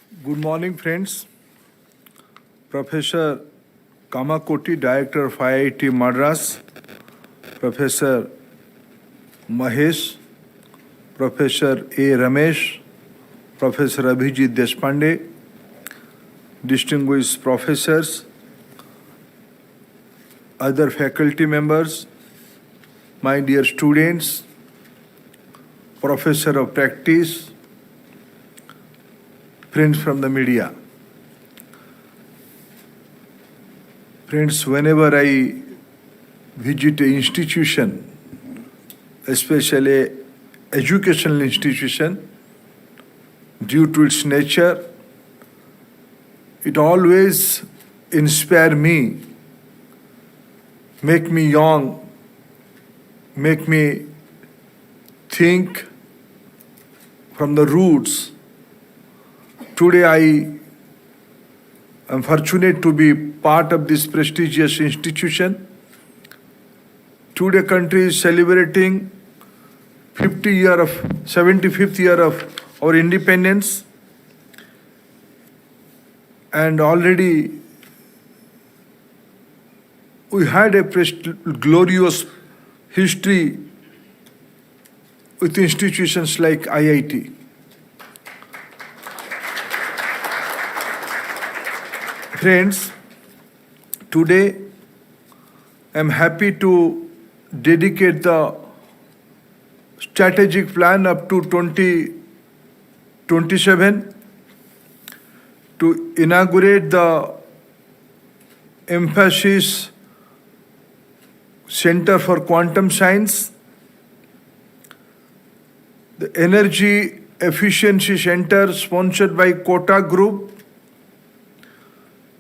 Good morning, friends. Professor Kamakoti, Director of IIT Madras, Professor Mahesh, Professor A. Ramesh, Professor Abhijit Deshpande, distinguished professors, other faculty members, my dear students, Professor of Practice, friends from the media. Friends, whenever I visit an institution, especially educational institution, due to its nature, it always inspire me, make me young, make me think from the roots. Today I am fortunate to be part of this prestigious institution. Today country is celebrating 75th year of our independence, and already we had a glorious history with institutions like IIT. Friends, today I am happy to dedicate the strategic plan up to 2027 to inaugurate the emphasis Center for Quantum Science, the Energy Efficiency Center sponsored by Kota Group.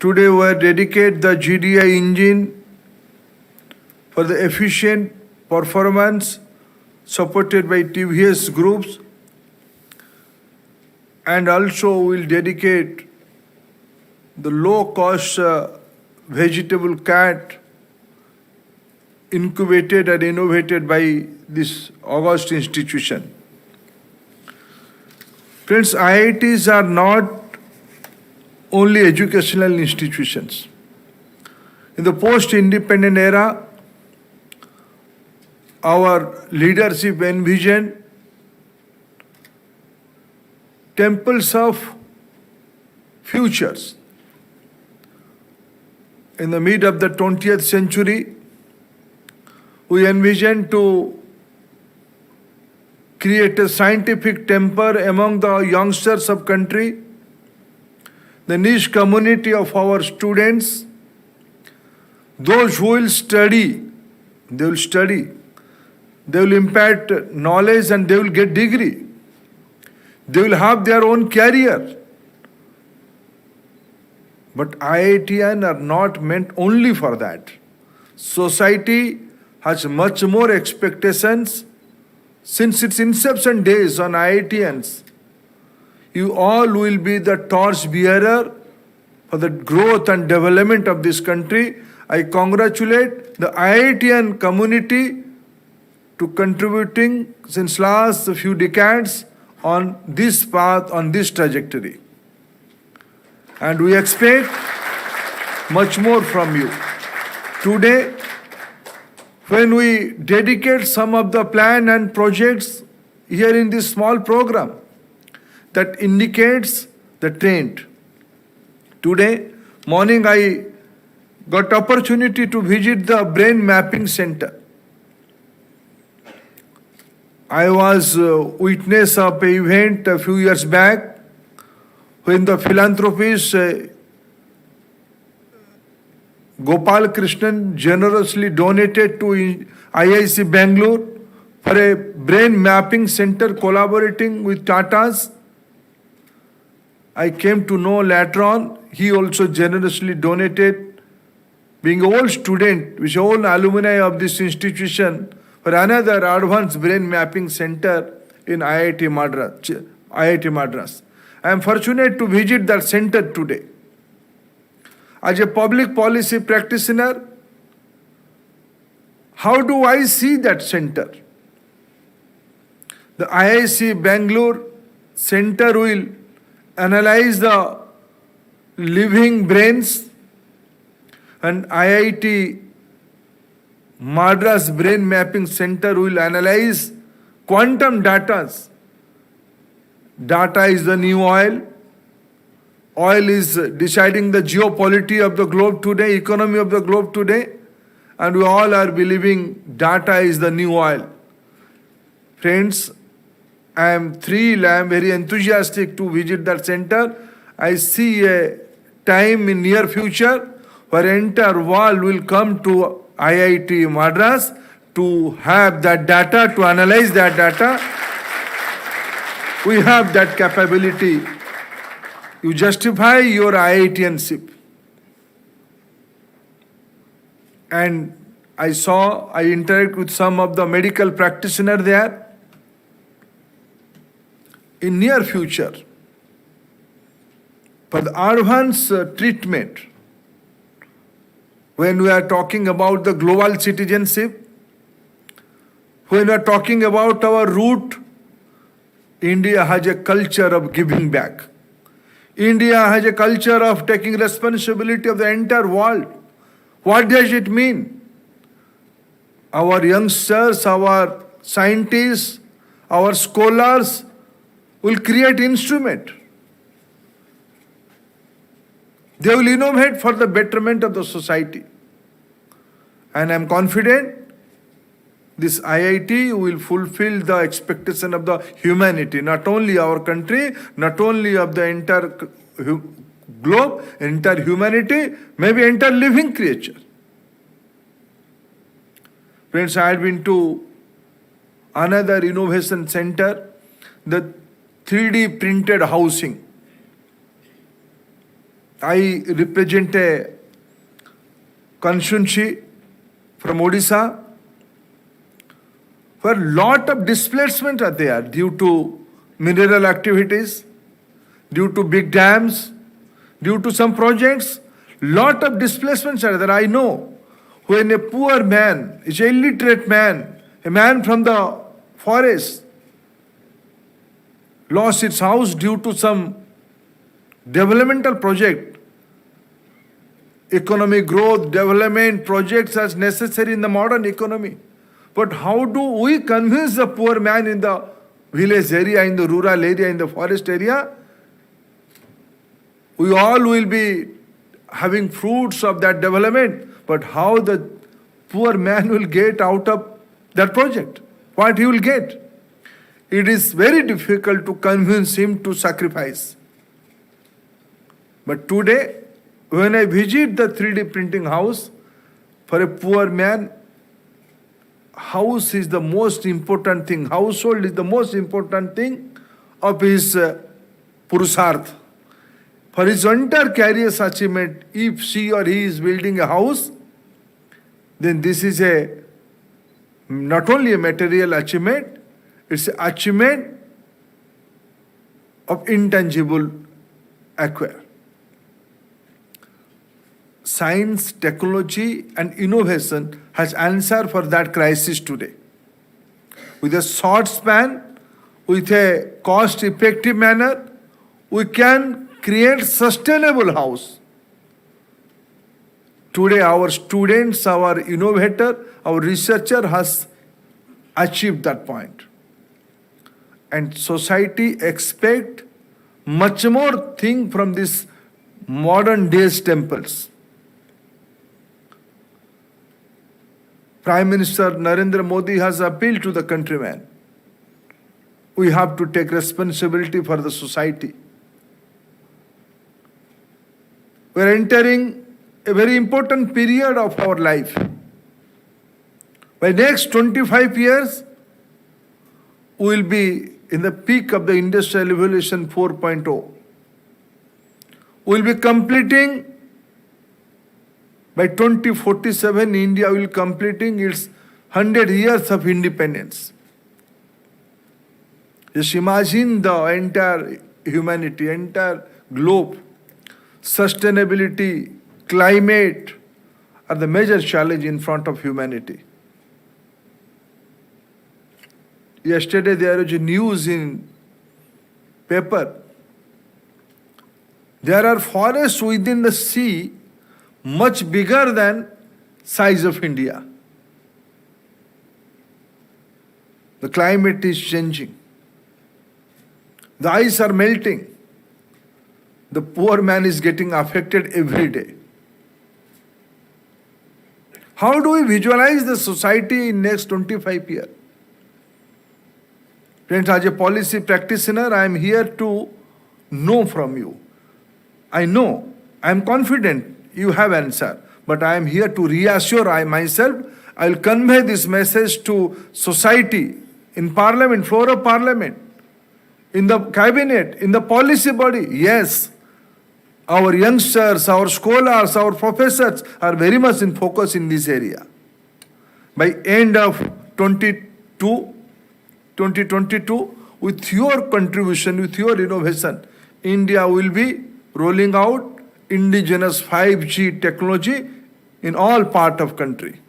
Today we dedicate the GDI engine for the efficient performance supported by TVS groups, and also will dedicate the low-cost vegetable cat incubated and innovated by this august institution. Friends, IITs are not only educational institutions. In the post-independent era, our leadership envisioned temples of futures. In the mid of the 20th century, we envisioned to create a scientific temper among the youngsters of country, the niche community of our students, those who will study, they will impart knowledge and they will get degree. They will have their own career. But IITians are not meant only for that. Society has much more expectations since its inception days on IITians. You all will be the torch bearer for the growth and development of this country. I congratulate the IITian community to contributing since last few decades on this path, on this trajectory. And we expect much more from you. Today, when we dedicate some of the plan and projects here in this small program, that indicates the trend. Today morning I got opportunity to visit the Brain Mapping Center. I was witness of an event a few years back when the philanthropist Gopal Krishnan generously donated to IIT Bangalore for a brain mapping center collaborating with Tata's. I came to know later on, he also generously donated, being an old student, which all alumni of this institution, for another advanced brain mapping center in IIT Madras. I am fortunate to visit that center today. As a public policy practitioner, how do I see that center? The IIT Bangalore center will analyze the living brains, and IIT Madras Brain Mapping Center will analyze quantum data. Data is the new oil. Oil is deciding the geopolity of the globe today, economy of the globe today, and we all are believing data is the new oil. Friends, I am thrilled, I am very enthusiastic to visit that center. I see a time in near future where entire world will come to IIT Madras to have that data, to analyze that data. We have that capability. You justify your IITianship. And I interact with some of the medical practitioners there. In near future, for the advanced treatment, when we are talking about the global citizenship, when we are talking about our root, India has a culture of giving back. India has a culture of taking responsibility of the entire world. What does it mean? Our youngsters, our scientists, our scholars will create instrument. They will innovate for the betterment of the society. And I am confident this IIT will fulfill the expectation of the humanity, not only our country, not only of the entire globe, entire humanity, maybe entire living creature. Friends, I had been to another innovation center, the 3D printed housing. I represent a constituency from Odisha, where lot of displacement are there due to mineral activities, due to big dams, due to some projects. Lot of displacements are there. I know when a poor man, is an illiterate man, a man from the forest, lost its house due to some developmental project. Economic growth, development projects as necessary in the modern economy. But how do we convince the poor man in the village area, in the rural area, in the forest area? We all will be having fruits of that development, but how the poor man will get out of that project? What he will get? It is very difficult to convince him to sacrifice. But today, when I visit the 3D printing house, for a poor man, house is the most important thing. Household is the most important thing of his purusarth. For his entire career achievement, if she or he is building a house, then this is not only a material achievement, it's an achievement of intangible acquire. Science, technology, and innovation has answer for that crisis today. With a short span, with a cost-effective manner, we can create sustainable house. Today, our students, our innovator, our researcher has achieved that point. And society expect much more thing from this modern days temples. Prime Minister Narendra Modi has appealed to the countrymen. We have to take responsibility for the society. We are entering a very important period of our life. By next 25 years, we will be in the peak of the Industrial Revolution 4.0. We will be completing, by 2047, India will completing its 100 years of independence. Just imagine the entire humanity, entire globe, sustainability, climate are the major challenge in front of humanity. Yesterday there was a news in paper There are forests within the sea much bigger than size of India. The climate is changing. The ice are melting. The poor man is getting affected every day. How do we visualize the society in next 25 years? Friends, as a policy practitioner, I am here to know from you. I know, I am confident you have answer, but I am here to reassure I myself. I will convey this message to society, in parliament, floor of parliament, in the cabinet, in the policy body. Yes, our youngsters, our scholars, our professors are very much in focus in this area. By end of 2022, with your contribution, with your innovation, India will be rolling out indigenous 5G technology in all part of country.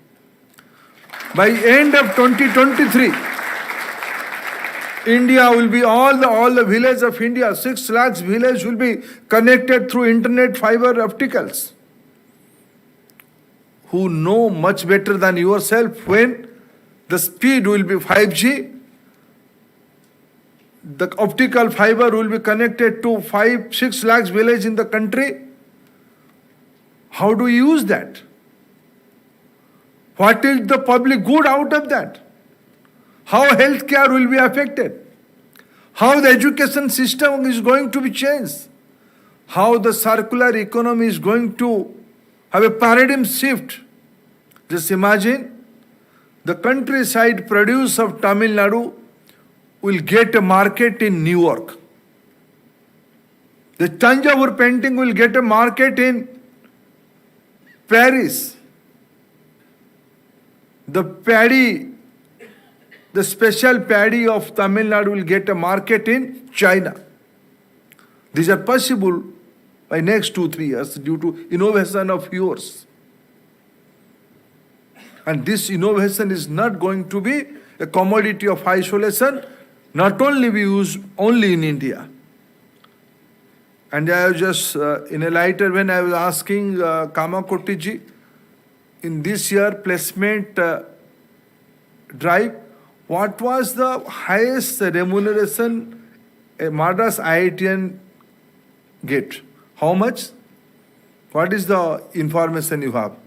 By end of 2023, India will be all the village of India, 6 lakhs village will be connected through internet fiber opticals. Who know much better than yourself when the speed will be 5G, the optical fiber will be connected to 5-6 lakhs village in the country. How do you use that? What is the public good out of that? How healthcare will be affected? How the education system is going to be changed? How the circular economy is going to have a paradigm shift? Just imagine the countryside produce of Tamil Nadu will get a market in New York. The Tanjavur painting will get a market in Paris. The paddy, the special paddy of Tamil Nadu will get a market in China. These are possible by next 2-3 years due to innovation of yours. And this innovation is not going to be a commodity of isolation, not only we use only in India. And I was just in a lighter when I was asking Kamakoti ji, in this year placement drive, what was the highest remuneration a Madras IITian get? How much? What is the information you have?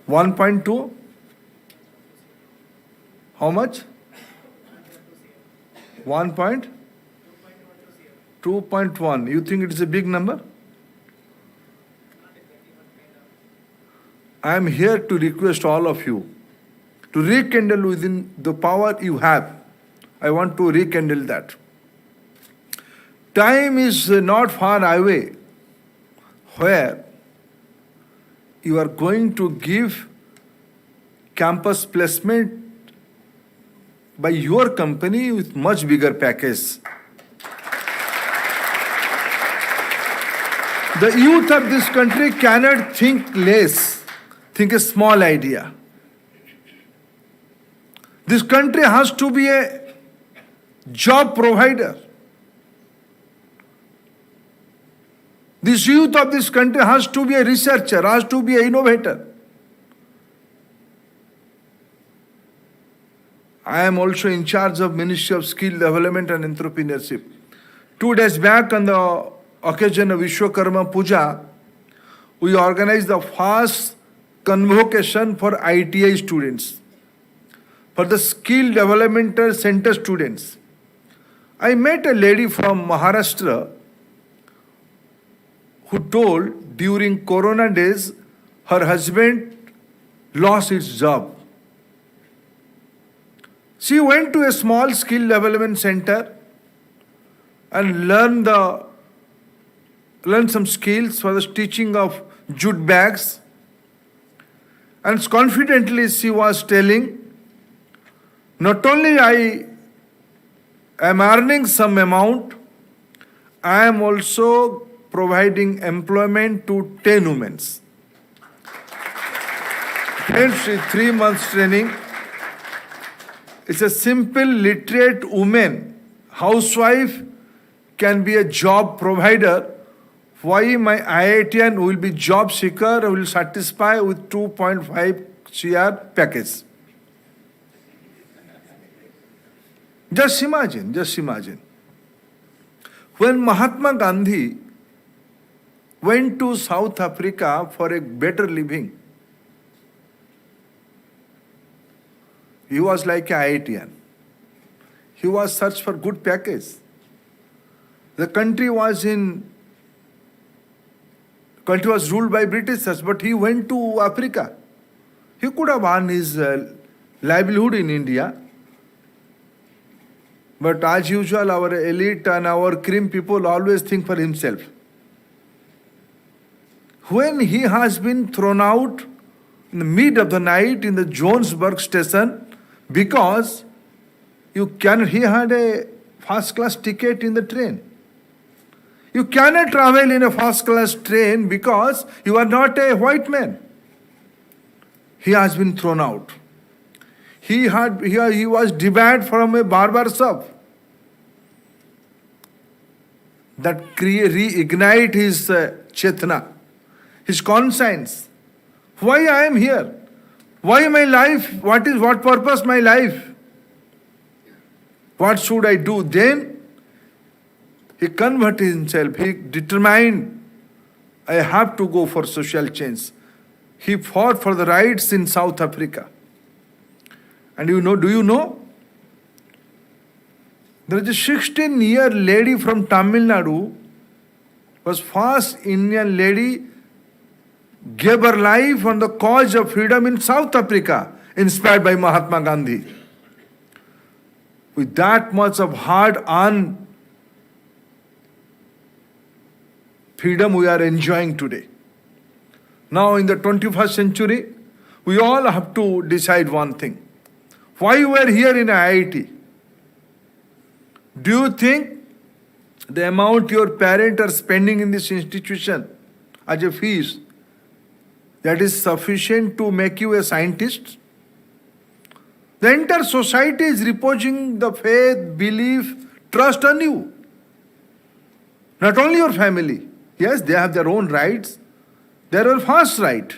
1.2? How much? 2.1. You think it is a big number? I am here to request all of you to rekindle within the power you have. I want to rekindle that. Time is not far away where you are going to give campus placement by your company with much bigger package. The youth of this country cannot think less, think a small idea. This country has to be a job provider. This youth of this country has to be a researcher, has to be an innovator. I am also in charge of Ministry of Skill Development and Entrepreneurship. 2 days back on the occasion of Vishwakarma Puja, we organized the first convocation for ITI students, for the Skill Development Center students. I met a lady from Maharashtra who told during Corona days her husband lost his job. She went to a small skill development center and learned some skills for the stitching of jute bags. And confidently she was telling, not only I am earning some amount, I am also providing employment to 10 women. Friends, 3 months training. It's a simple literate woman, housewife, can be a job provider, why my IITian will be job seeker, will satisfy with 2.5 CR package? Just imagine, just imagine. When Mahatma Gandhi went to South Africa for a better living, he was like an IITian. He was searched for good package. The country was ruled by Britishers, but he went to Africa. He could have earned his livelihood in India. But as usual, our elite and our cream people always think for himself. When he has been thrown out in the mid of the night in the Johannesburg station because he had a first class ticket in the train. You cannot travel in a first class train because you are not a white man. He has been thrown out. He was debarred from a barber shop. That reignite his chetna, his conscience. Why I am here? Why my life? What purpose my life? What should I do? Then he converted himself. He determined, I have to go for social change. He fought for the rights in South Africa. And do you know? There is a 16-year lady from Tamil Nadu, was first Indian lady, gave her life on the cause of freedom in South Africa, inspired by Mahatma Gandhi. With that much of hard-earned freedom we are enjoying today. Now in the 21st century, we all have to decide one thing. Why we are here in IIT? Do you think the amount your parents are spending in this institution as a fees, that is sufficient to make you a scientist? The entire society is reposing the faith, belief, trust on you. Not only your family. Yes, they have their own rights. They are your first right.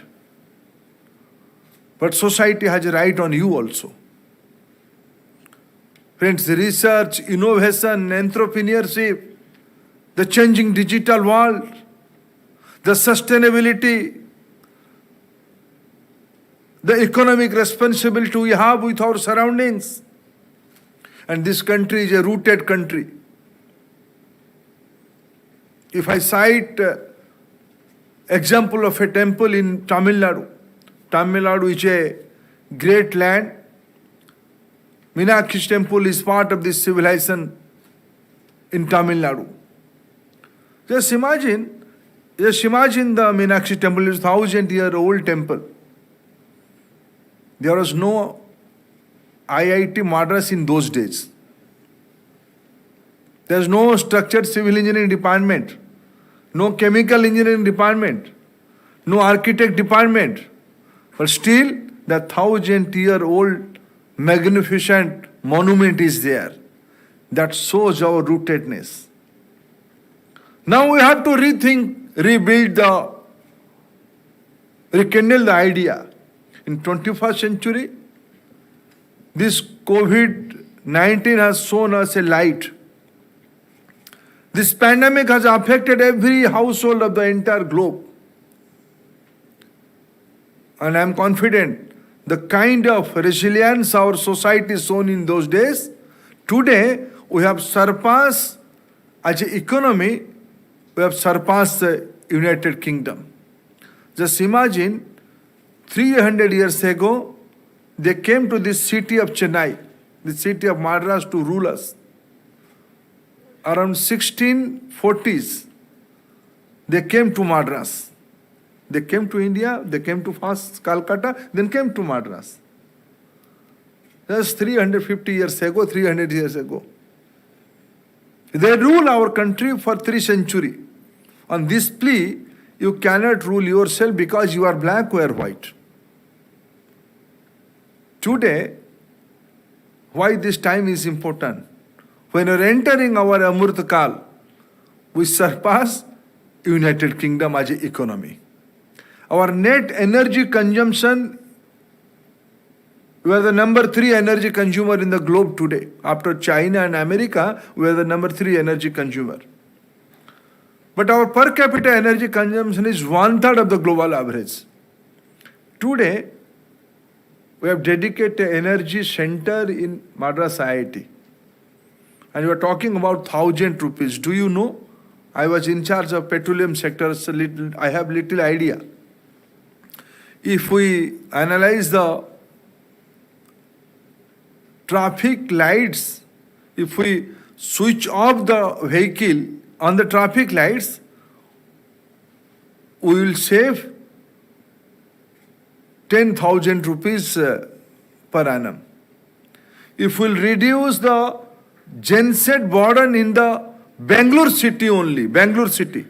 But society has a right on you also. Friends, research, innovation, entrepreneurship, the changing digital world, the sustainability, the economic responsibility we have with our surroundings. And this country is a rooted country. If I cite example of a temple in Tamil Nadu is a great land. Meenakshi temple is part of this civilization in Tamil Nadu. Just imagine the Meenakshi temple is 1,000-year-old temple. There was no IIT Madras in those days. There's no structured civil engineering department, no chemical engineering department, no architect department. But still, the 1,000-year-old magnificent monument is there. That shows our rootedness. Now we have to rekindle the idea. In 21st century, this COVID-19 has shown us a light. This pandemic has affected every household of the entire globe. And I am confident the kind of resilience our society shown in those days, today we have surpassed, as an economy, we have surpassed the United Kingdom. Just imagine, 300 years ago, they came to this city of Chennai, the city of Madras, to rule us. Around 1640s, they came to Madras. They came to India, they came to first Calcutta, then came to Madras. That's 350 years ago, 300 years ago. They rule our country for 3 centuries. On this plea, you cannot rule yourself because you are black or white. Today, why this time is important? When you are entering our Amrit Kal, we surpass United Kingdom as an economy. Our net energy consumption, we are the number 3 energy consumer in the globe today. After China and America, we are the number 3 energy consumer. But our per capita energy consumption is 1/3 of the global average. Today, we have dedicated energy center in Madras IIT. And we are talking about 1,000 rupees. Do you know? I was in charge of petroleum sector, so I have little idea. If we analyze the traffic lights, if we switch off the vehicle on the traffic lights, we will save 10,000 rupees per annum. If we will reduce the genset burden in the Bangalore city only, Bangalore city,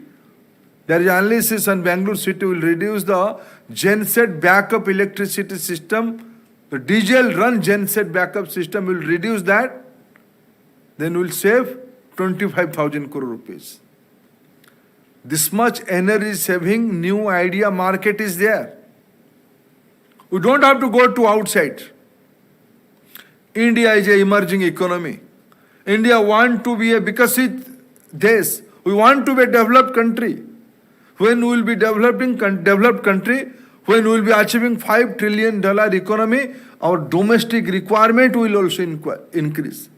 there is analysis on Bangalore city will reduce the genset backup electricity system, the diesel run genset backup system will reduce that, then we will save 25,000 crore rupees. This much energy saving new idea market is there. We don't have to go to outside. India is an emerging economy. India want to be a Vikasit Desh. We want to be a developed country. When we will be developed country, when we will be achieving $5 trillion economy, our domestic requirement will also increase.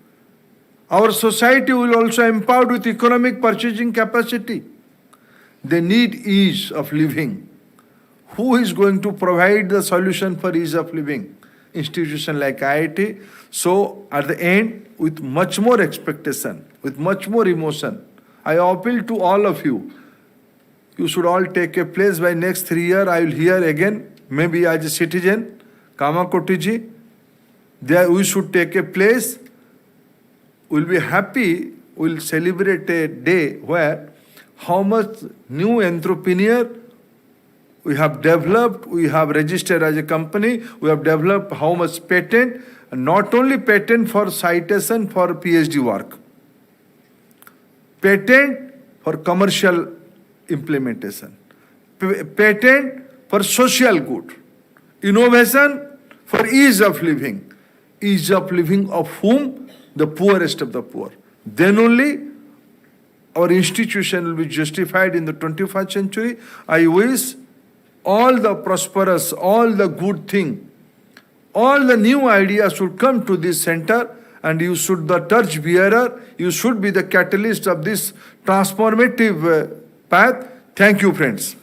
Our society will also empowered with economic purchasing capacity. They need ease of living. Who is going to provide the solution for ease of living? Institution like IIT. So at the end, with much more expectation, with much more emotion, I appeal to all of you. You should all take a place by next 3 years. I will hear again, maybe as a citizen, Kamakoti ji. There we should take a place. We'll be happy. We'll celebrate a day where how much new entrepreneur we have developed, we have registered as a company, we have developed how much patent, and not only patent for citation for PhD work, patent for commercial implementation, patent for social good, innovation for ease of living of whom? The poorest of the poor. Then only our institution will be justified in the 21st century. I wish all the prosperous, all the good thing, all the new ideas should come to this center, and you should the torch bearer, you should be the catalyst of this transformative path. Thank you, friends.